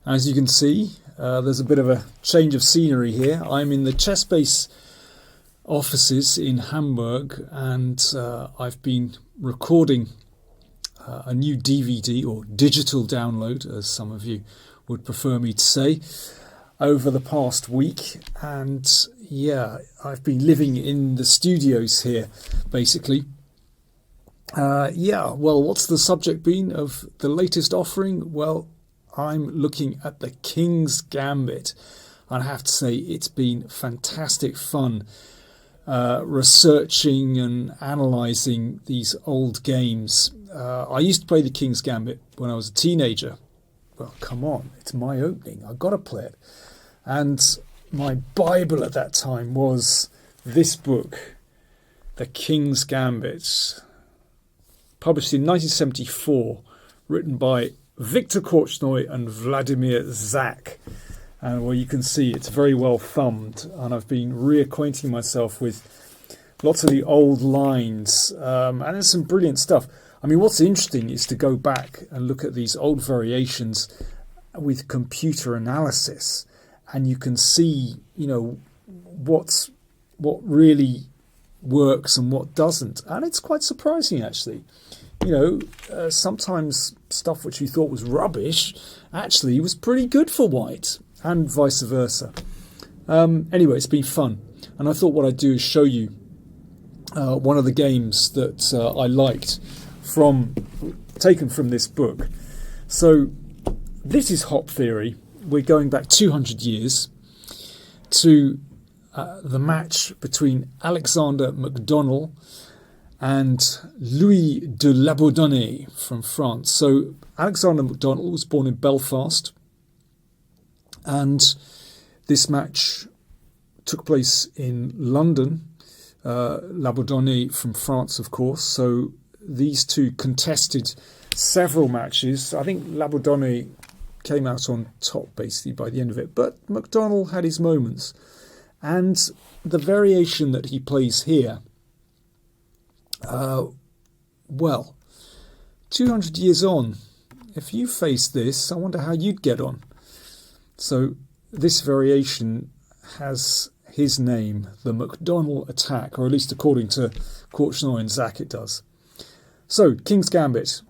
As you can see, there's a bit of a change of scenery here. I'm in the ChessBase offices in Hamburg, and I've been recording a new DVD, or digital download as some of you would prefer me to say, over the past week. And yeah, I've been living in the studios here basically. Well, what's the subject been of the latest offering? Well, I'm looking at the King's Gambit, and I have to say it's been fantastic fun researching and analysing these old games. I used to play the King's Gambit when I was a teenager. Well, come on, it's my opening, I've got to play it. And my Bible at that time was this book, The King's Gambit, published in 1974, written by Viktor Korchnoi and Vladimir Zak. And well, you can see it's very well thumbed, and I've been reacquainting myself with lots of the old lines, and there's some brilliant stuff. I mean, what's interesting is to go back and look at these old variations with computer analysis, and you can see, you know, what really works and what doesn't. And it's quite surprising, actually. You know, sometimes stuff which you thought was rubbish actually was pretty good for white, and vice versa. Anyway, it's been fun, and I thought what I'd do is show you one of the games that I liked, taken from this book. So this is Hop Theory. We're going back 200 years to the match between Alexander Macdonald and Louis de Labourdonnais from France. So Alexander Macdonald was born in Belfast, and this match took place in London. Labourdonnais from France, of course. So these two contested several matches. I think Labourdonnais came out on top basically by the end of it, but Macdonald had his moments. And the variation that he plays here, well, 200 years on, if you face this, I wonder how you'd get on. So this variation has his name, the Macdonald Attack, or at least according to Korchnoi and Zak it does. So, King's Gambit,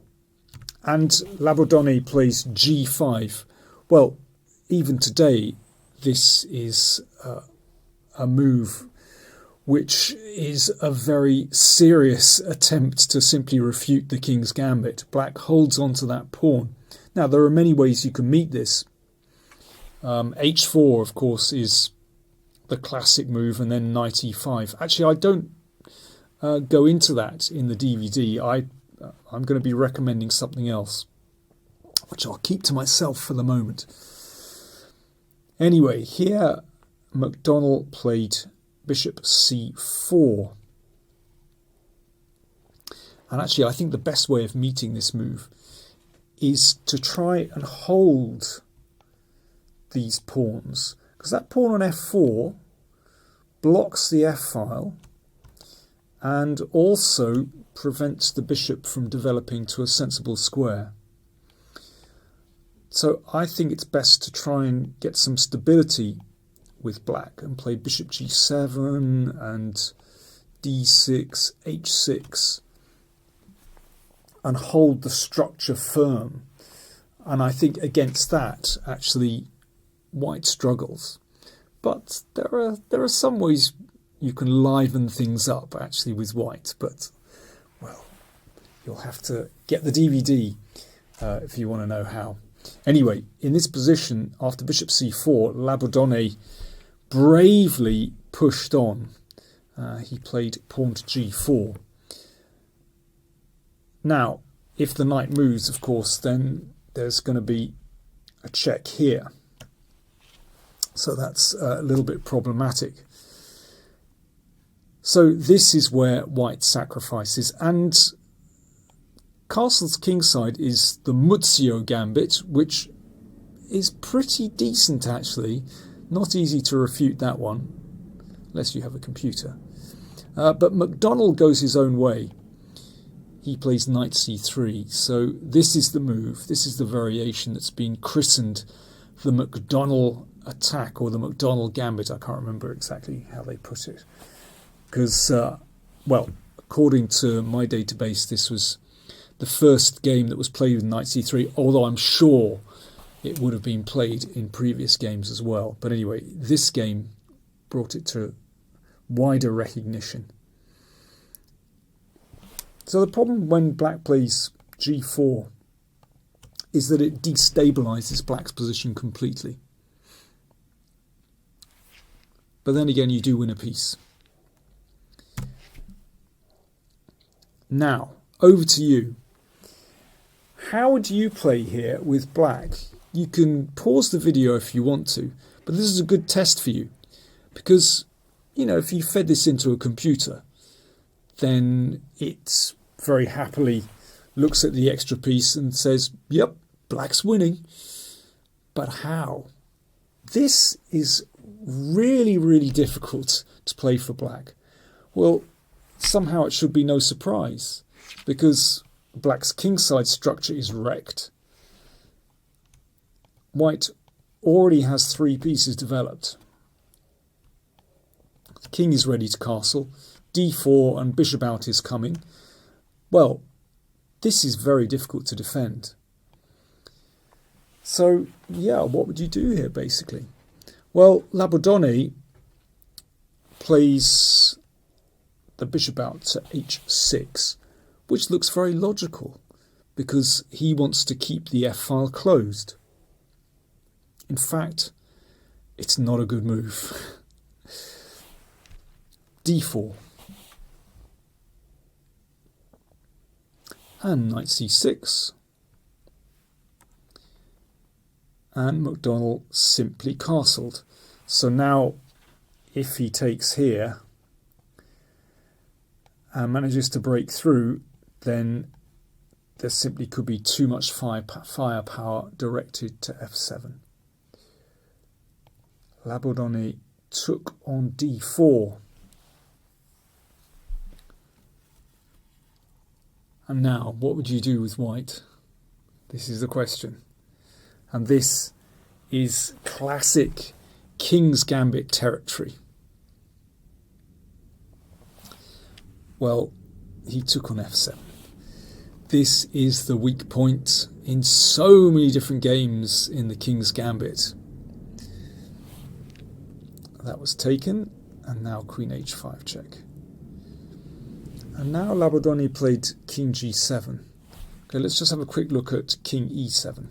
and Labourdonnais plays g5. Well, even today, this is a move which is a very serious attempt to simply refute the King's Gambit. Black holds on to that pawn. Now, there are many ways you can meet this. h4, of course, is the classic move, and then knight e5. Actually, I don't go into that in the DVD. I'm going to be recommending something else, which I'll keep to myself for the moment. Anyway, here Macdonald played bishop c4. And actually, I think the best way of meeting this move is to try and hold these pawns, because that pawn on f4 blocks the f-file and also prevents the bishop from developing to a sensible square. So I think it's best to try and get some stability with black and play bishop g7 and d6, h6, and hold the structure firm. And I think against that, actually, white struggles. But there are some ways you can liven things up actually with white, but well, you'll have to get the DVD if you want to know how. Anyway, in this position, after bishop c4, Labourdonnais bravely pushed on. He played pawn to g4. Now, if the knight moves, of course, then there's going to be a check here. So that's a little bit problematic. So this is where white sacrifices, and Castle's kingside is the Muzio Gambit, which is pretty decent actually. Not easy to refute that one, unless you have a computer. But Macdonald goes his own way. He plays knight c3, so this is the move, this is the variation that's been christened the Macdonald Attack or the Macdonald Gambit. I can't remember exactly how they put it. Because, well, according to my database, this was the first game that was played with knight c3, although I'm sure it would have been played in previous games as well. But anyway, this game brought it to wider recognition. So the problem when black plays g4 is that it destabilizes black's position completely. But then again, you do win a piece. Now, over to you. How would you play here with black? You can pause the video if you want to, but this is a good test for you. Because, you know, if you fed this into a computer, then it very happily looks at the extra piece and says, yep, black's winning. But how? This is really, really difficult to play for black. Well, somehow it should be no surprise, because black's kingside structure is wrecked. White already has 3 pieces developed. The king is ready to castle. d4 and bishop out is coming. Well, this is very difficult to defend. So, yeah, what would you do here, basically? Well, Labordone plays the bishop out to h6, which looks very logical, because he wants to keep the f-file closed. In fact, it's not a good move. d4. And knight c6. And Macdonald simply castled. So now, if he takes here and manages to break through, then there simply could be too much firepower directed to f7. Labordone took on d4. And now, what would you do with white? This is the question. And this is classic King's Gambit territory. Well, he took on f7. This is the weak point in so many different games in the King's Gambit. That was taken, and now queen h5 check. And now Labordone played king g7. Okay, let's just have a quick look at king e7.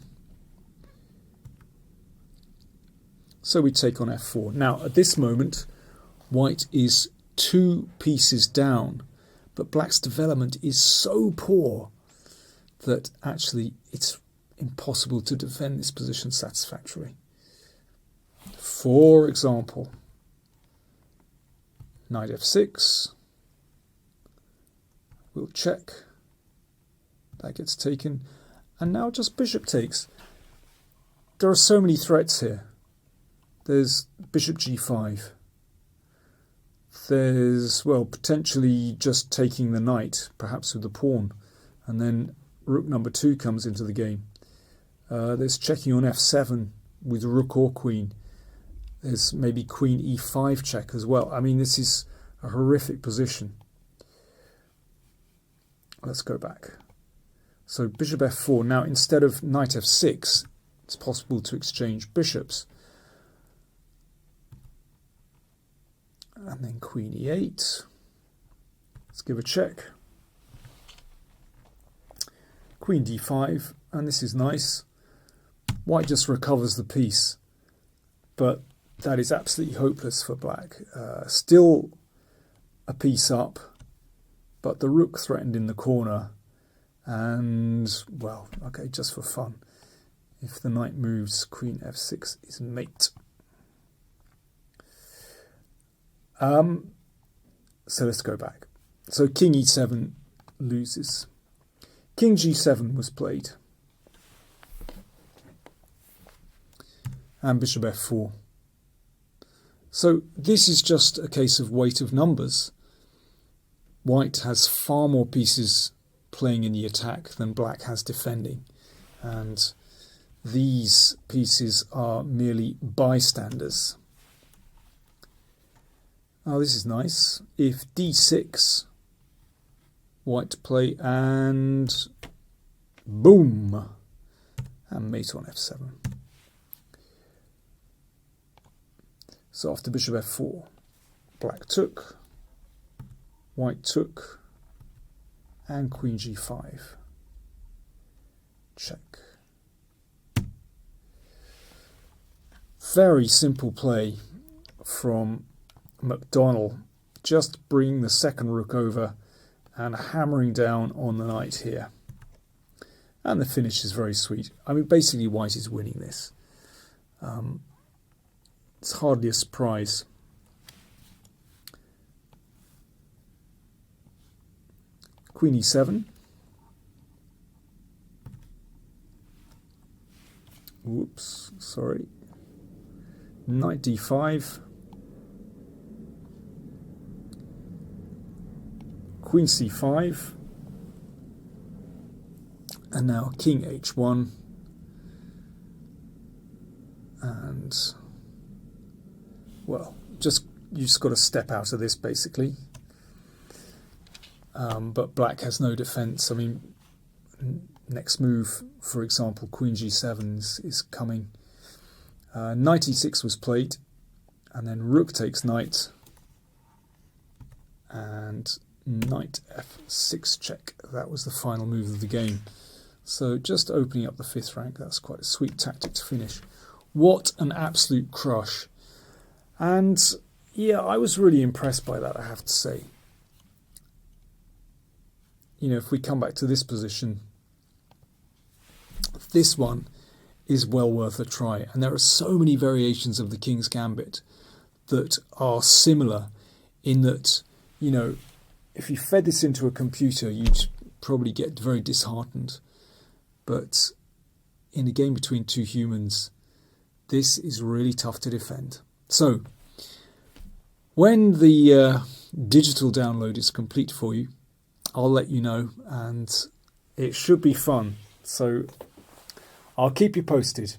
So we take on f4. Now, at this moment, white is 2 pieces down, but black's development is so poor that actually it's impossible to defend this position satisfactorily. For example, knight f6. We'll check. That gets taken. And now just bishop takes. There are so many threats here. There's bishop g5. There's, well, potentially just taking the knight, perhaps with the pawn. And then rook number 2 comes into the game. There's checking on f7 with rook or queen. There's maybe queen e5 check as well. I mean, this is a horrific position. Let's go back. So bishop f4. Now, instead of knight f6, it's possible to exchange bishops. And then queen e8. Let's give a check. Queen d5. And this is nice. White just recovers the piece. But that is absolutely hopeless for black. Still a piece up. But the rook threatened in the corner, and, well, okay, just for fun, if the knight moves, queen f6 is mate. So let's go back. So king e7 loses. King g7 was played. And bishop f4. So this is just a case of weight of numbers. White has far more pieces playing in the attack than black has defending. And these pieces are merely bystanders. Oh, this is nice. If d6, white to play, and boom, and mate on f7. So after bishop f4, black took, white took, and queen g5. Check. Very simple play from Macdonald, just bringing the second rook over and hammering down on the knight here. And the finish is very sweet. I mean, basically white is winning this. It's hardly a surprise. Queen e7. Whoops, sorry. Knight d5. Queen c5. And now king h1. And, well, you just got to step out of this, basically. But black has no defense. I mean, next move, for example, queen g7 is coming. Knight e6 was played, and then rook takes knight, and knight f6 check. That was the final move of the game. So just opening up the fifth rank, that's quite a sweet tactic to finish. What an absolute crush. And yeah, I was really impressed by that, I have to say. You know, if we come back to this position, this one is well worth a try. And there are so many variations of the King's Gambit that are similar in that, you know, if you fed this into a computer, you'd probably get very disheartened. But in a game between two humans, this is really tough to defend. So, when the digital download is complete for you, I'll let you know, and it should be fun. So, I'll keep you posted.